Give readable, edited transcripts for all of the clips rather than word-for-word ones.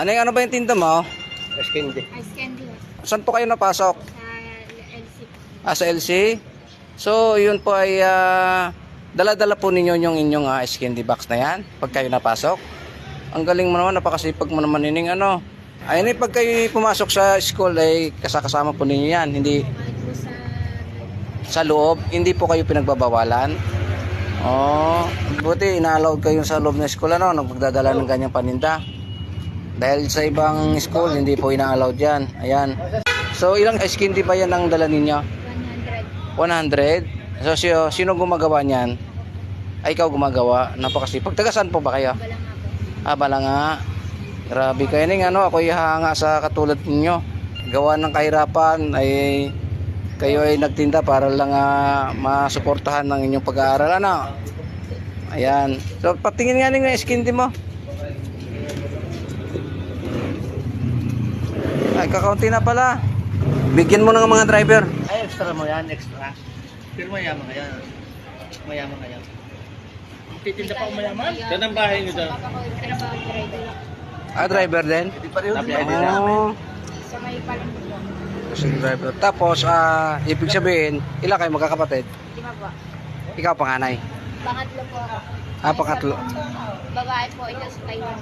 Ano ba yung tinda mo? Eskendi. Ice candy. Saan po kayo napasok? Sa LC. Sa LC? So, yun po ay dala-dala po ninyo yung inyong ice candy box na yan pag kayo napasok. Ang galing mo naman, napakasipag mo naman nining ano. Ayun pag kayo pumasok sa school ay kasama po ninyo yan. Hindi Kahit po sa loob, hindi po kayo pinagbabawalan. Oh, buti ina-allowed kayo sa loob ng school ano, nagpagdadala ng ganyang paninda. Dahil sa ibang school, hindi po ina-allowed yan. Ayan. So, ilang ice candy ba yan ang dala ninyo? 100? 100. So, sino gumagawa niyan? Ay, ikaw gumagawa. Napakasipag. Taga saan po ba kayo? Wala nga po. Bala nga. Grabe kayo ning ano, ako ihanga sa katulad ninyo. Gawa ng kahirapan ay kayo ay nagtinda para lang masuportahan ng inyong pag-aaral ano. Ayan. So, patingin nga ning ice candy mo. Ay, kakaunti na pala. Bigyan mo ng mga driver. Ay, extra mo yan, extra. Pero mayaman ka yan. Mayaman ka yan. Titinda pa ako mayaman? Saan ang bahay nyo doon? Papa ko yung trabaho driver lang. Driver din? Hindi pa rin din Oh, Sa may palang po. kasi driver. Tapos, ibig sabihin, ilan kayo magkakapatid? 5 po. Ikaw panganay. Pangatlo po ako. Pangatlo. Babae po, ito sa Taiwan.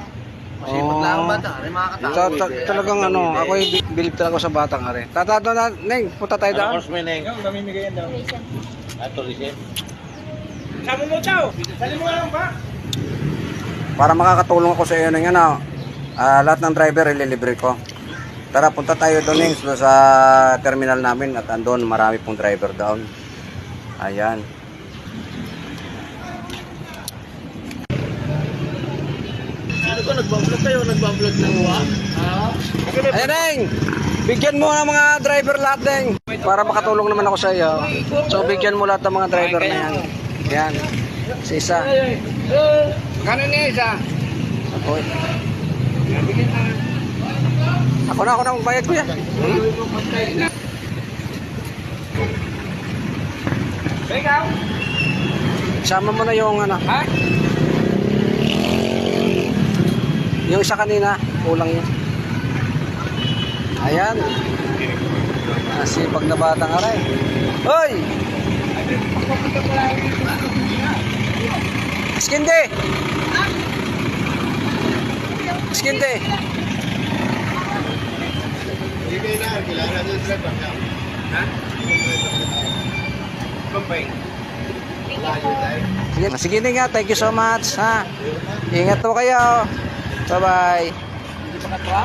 Masipag lang ang bata. Ay makakatao. Talagang ano, ako bilib talaga sa batang are. Tatato na, Neng, punta tayo Ano daan. course mo yun? Ang namimigay yan daw. Tuition. Tourism. Sama mo daw. Sali mo lang ba? Para makakatulong ako sa iyo ng ano, lahat ng driver ililibre ko. Tara, punta tayo doon Neng, sa terminal namin at andun marami pong driver doon. Ayan. Ano ko, nagbablog kayo? Nagbablog ng uwa? Ayan Neng, bigyan mo ng mga driver lahat Neng. Para makatulong naman ako sa iyo. So bigyan mo lahat ng mga driver na yan. Yan. Si isa. Kanan niya isa. Ako. Ako na magbayad ko yan. Ikaw? Sama mo na yung ano. Ha? Yung isa kanina, kulang yun. Ayan. Nasipag na batang aray. Hoy! Skindi! Skindi! Hindi kayo na. Kailangan doon sila ba? Ha? Kumpay. Sige nga, thank you so much. Ha? Ingat po kayo. Bye-bye. Hindi pa katwa?